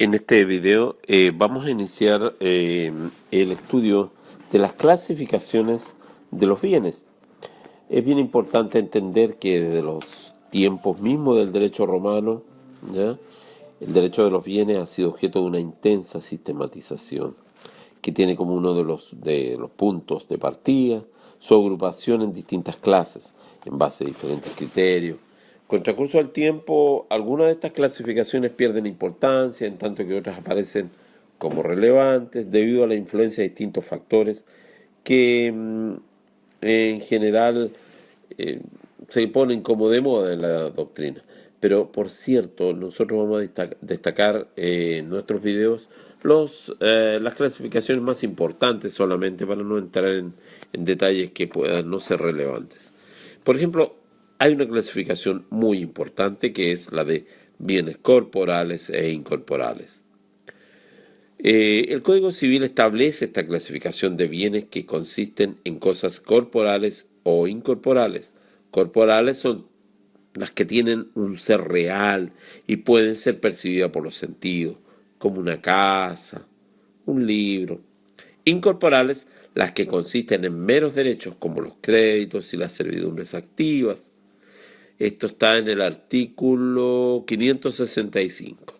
En este video vamos a iniciar el estudio de las clasificaciones de los bienes. Es bien importante entender que desde los tiempos mismos del derecho romano, ¿ya? El derecho de los bienes ha sido objeto de una intensa sistematización, que tiene como uno de los puntos de partida su agrupación en distintas clases, en base a diferentes criterios. Con el transcurso del tiempo, algunas de estas clasificaciones pierden importancia, en tanto que otras aparecen como relevantes debido a la influencia de distintos factores que en general eh, se ponen como de moda en la doctrina. Pero por cierto, nosotros vamos a destacar en nuestros videos las clasificaciones más importantes solamente para no entrar en detalles que puedan no ser relevantes. Por ejemplo, hay una clasificación muy importante que es la de bienes corporales e incorporales. El Código Civil establece esta clasificación de bienes que consisten en cosas corporales o incorporales. Corporales son las que tienen un ser real y pueden ser percibidas por los sentidos, como una casa, un libro. Incorporales, las que consisten en meros derechos, como los créditos y las servidumbres activas. Esto está en el artículo 565.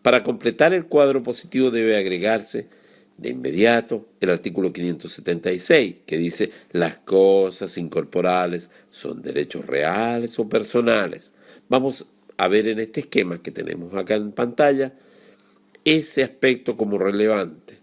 Para completar el cuadro positivo debe agregarse de inmediato el artículo 576, que dice: las cosas incorporales son derechos reales o personales. Vamos a ver en este esquema que tenemos acá en pantalla ese aspecto como relevante.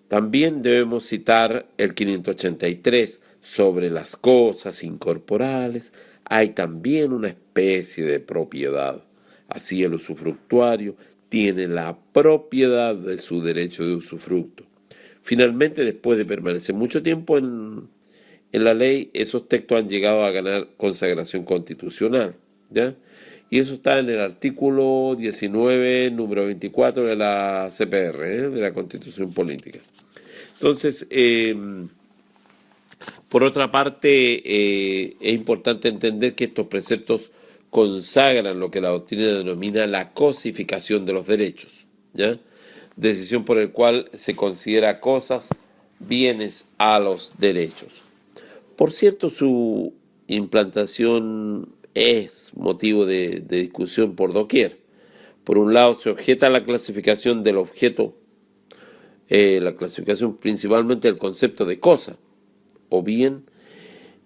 También debemos citar el 583 sobre las cosas incorporales. Hay también una especie de propiedad. Así el usufructuario tiene la propiedad de su derecho de usufructo. Finalmente, después de permanecer mucho tiempo en la ley, esos textos han llegado a ganar consagración constitucional, ¿ya? Y eso está en el artículo 19, número 24 de la CPR, de la Constitución Política. Entonces, por otra parte, es importante entender que estos preceptos consagran lo que la doctrina denomina la cosificación de los derechos, ¿ya? Decisión por el cual se considera cosas bienes a los derechos. Por cierto, su implantación es motivo de discusión por doquier. Por un lado, se objeta la clasificación del objeto, la clasificación principalmente del concepto de cosa, o bien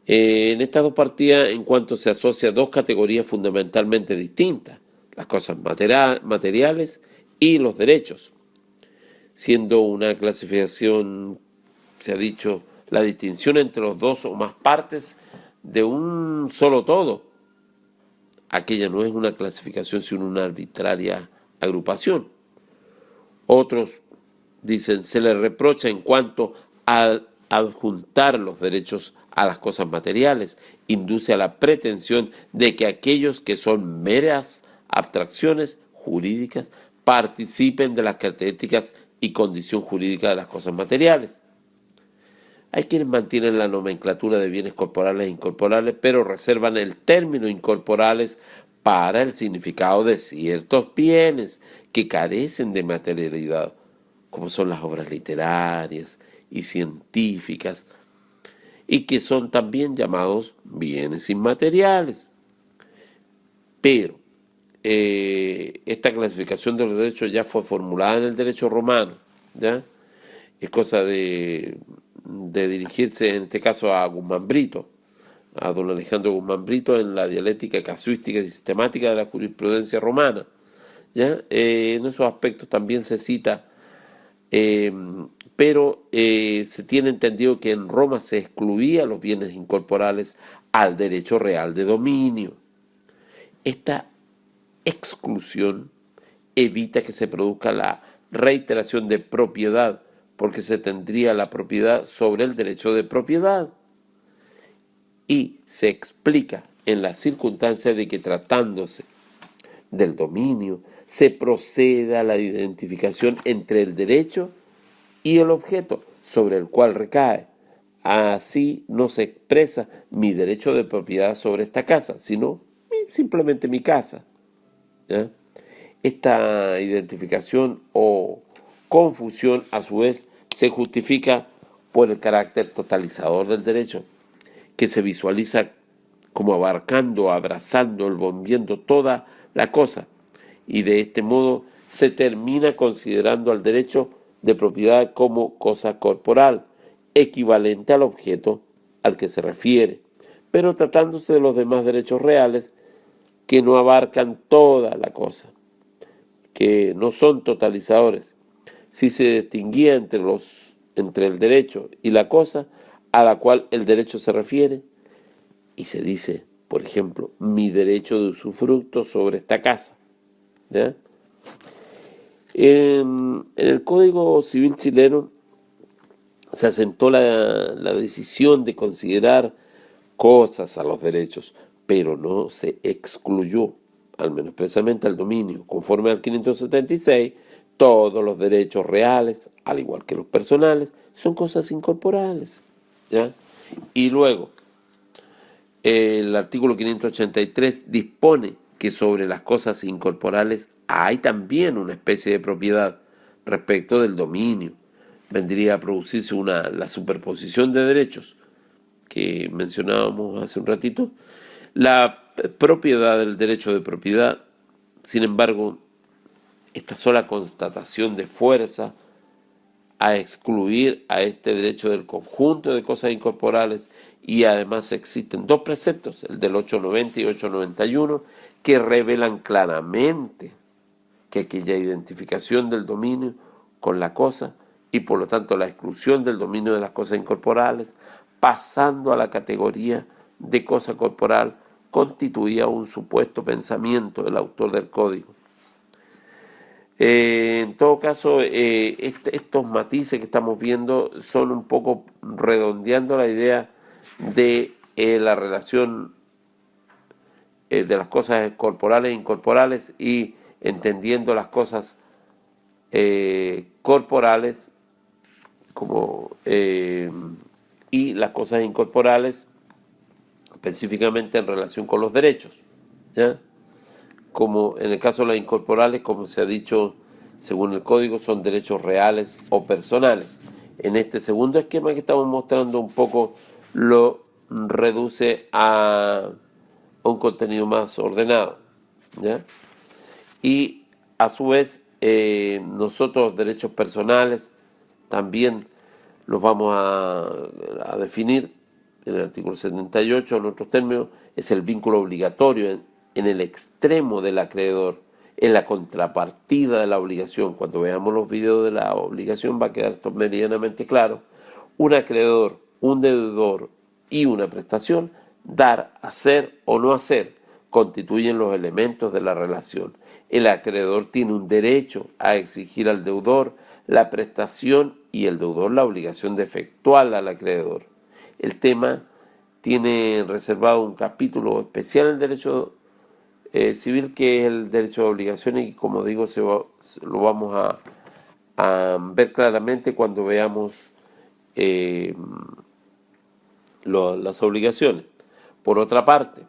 en estas dos partidas en cuanto se asocia dos categorías fundamentalmente distintas, las cosas materiales y los derechos, siendo una clasificación, se ha dicho, la distinción entre los dos o más partes de un solo todo. Aquella no es una clasificación sino una arbitraria agrupación. Otros dicen, se le reprocha en cuanto al adjuntar los derechos a las cosas materiales, induce a la pretensión de que aquellos que son meras abstracciones jurídicas participen de las características y condición jurídica de las cosas materiales. Hay quienes mantienen la nomenclatura de bienes corporales e incorporales, pero reservan el término incorporales para el significado de ciertos bienes que carecen de materialidad, como son las obras literarias y científicas, y que son también llamados bienes inmateriales. Pero esta clasificación de los derechos ya fue formulada en el derecho romano, ¿ya? Es cosa de dirigirse en este caso a Guzmán Brito, a don Alejandro Guzmán Brito, en la dialéctica casuística y sistemática de la jurisprudencia romana, ¿ya? En esos aspectos también se cita, pero se tiene entendido que en Roma se excluía los bienes incorporales al derecho real de dominio. Esta exclusión evita que se produzca la reiteración de propiedad, porque se tendría la propiedad sobre el derecho de propiedad. Y se explica en la circunstancia de que, tratándose del dominio, se proceda a la identificación entre el derecho y el objeto sobre el cual recae. Así no se expresa mi derecho de propiedad sobre esta casa, sino simplemente mi casa, ¿ya? Esta identificación o confusión a su vez se justifica por el carácter totalizador del derecho, que se visualiza como abarcando, abrazando, envolviendo toda la cosa, y de este modo se termina considerando al derecho de propiedad como cosa corporal, equivalente al objeto al que se refiere, pero tratándose de los demás derechos reales que no abarcan toda la cosa, que no son totalizadores. Si se distinguía entre el derecho y la cosa a la cual el derecho se refiere, y se dice, por ejemplo, mi derecho de usufructo sobre esta casa, ¿ya? En el Código Civil chileno se asentó la decisión de considerar cosas a los derechos, pero no se excluyó, al menos expresamente, al dominio. Conforme al 576, todos los derechos reales, al igual que los personales, son cosas incorporales, ¿ya? Y luego, el artículo 583 dispone que sobre las cosas incorporales hay también una especie de propiedad respecto del dominio. Vendría a producirse la superposición de derechos que mencionábamos hace un ratito. La propiedad del derecho de propiedad, sin embargo, esta sola constatación de fuerza a excluir a este derecho del conjunto de cosas incorporales, y además existen dos preceptos, el del 890 y 891, que revelan claramente que aquella identificación del dominio con la cosa y por lo tanto la exclusión del dominio de las cosas incorporales, pasando a la categoría de cosa corporal, constituía un supuesto pensamiento del autor del código. En todo caso, estos matices que estamos viendo son un poco redondeando la idea de la relación de las cosas corporales e incorporales, y entendiendo las cosas corporales como y las cosas incorporales específicamente en relación con los derechos, ¿ya? Como en el caso de las incorporales, como se ha dicho según el código, son derechos reales o personales. En este segundo esquema que estamos mostrando un poco lo reduce a un contenido más ordenado, ¿ya? Y a su vez nosotros derechos personales también los vamos a definir en el artículo 78, en otros términos, es el vínculo obligatorio en el extremo del acreedor, en la contrapartida de la obligación. Cuando veamos los videos de la obligación va a quedar esto medianamente claro. Un acreedor, un deudor y una prestación, dar, hacer o no hacer, constituyen los elementos de la relación. El acreedor tiene un derecho a exigir al deudor la prestación y el deudor la obligación de efectuarla al acreedor. El tema tiene reservado un capítulo especial en el derecho civil, que es el derecho de obligaciones, y como digo, lo vamos a ver claramente cuando veamos las obligaciones. Por otra parte,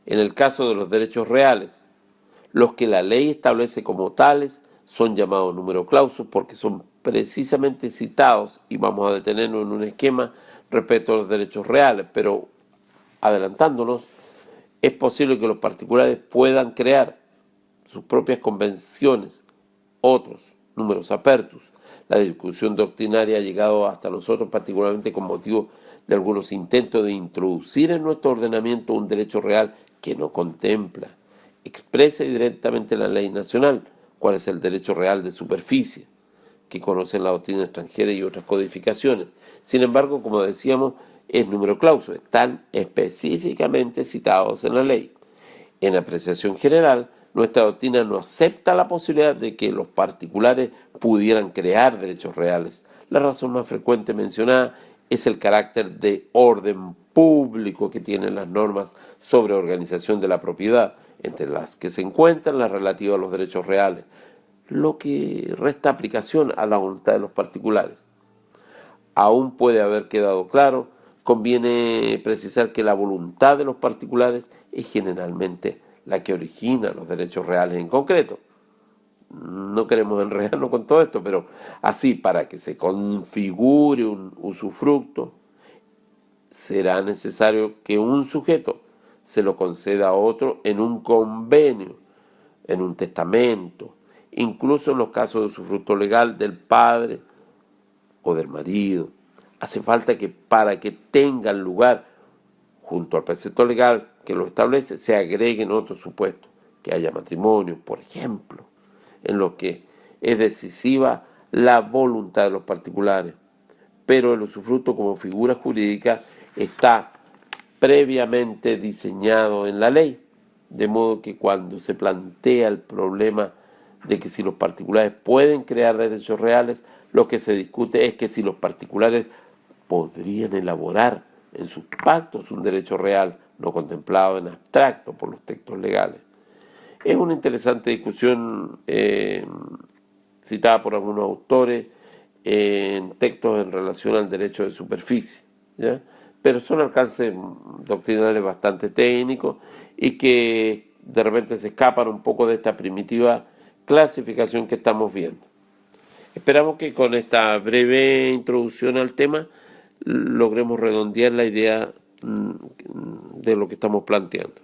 en el caso de los derechos reales, los que la ley establece como tales son llamados número clausus porque son precisamente citados, y vamos a detenernos en un esquema respecto a los derechos reales, pero adelantándonos, es posible que los particulares puedan crear sus propias convenciones, otros números apertus. La discusión doctrinaria ha llegado hasta nosotros particularmente con motivo de algunos intentos de introducir en nuestro ordenamiento un derecho real que no contempla, expresa directamente la ley nacional cuál es el derecho real de superficie, que conocen la doctrina extranjera y otras codificaciones. Sin embargo, como decíamos, es número clausus, están específicamente citados en la ley. En apreciación general, nuestra doctrina no acepta la posibilidad de que los particulares pudieran crear derechos reales. La razón más frecuente mencionada es el carácter de orden público que tienen las normas sobre organización de la propiedad, entre las que se encuentran las relativas a los derechos reales, lo que resta aplicación a la voluntad de los particulares. Aún puede haber quedado claro, conviene precisar que la voluntad de los particulares es generalmente la que origina los derechos reales en concreto. no queremos enredarnos con todo esto, pero así, para que se configure un usufructo, será necesario que un sujeto se lo conceda a otro en un convenio, en un testamento, incluso en los casos de usufructo legal del padre o del marido. Hace falta que para que tengan lugar junto al precepto legal que lo establece, se agreguen otros supuestos, que haya matrimonio, por ejemplo, en lo que es decisiva la voluntad de los particulares. Pero el usufructo como figura jurídica está previamente diseñado en la ley, de modo que cuando se plantea el problema de que si los particulares pueden crear derechos reales, lo que se discute es que si los particulares podrían elaborar en sus pactos un derecho real no contemplado en abstracto por los textos legales. Es una interesante discusión citada por algunos autores en textos en relación al derecho de superficie, ¿ya? Pero son alcances doctrinales bastante técnicos y que de repente se escapan un poco de esta primitiva clasificación que estamos viendo. Esperamos que con esta breve introducción al tema logremos redondear la idea de lo que estamos planteando.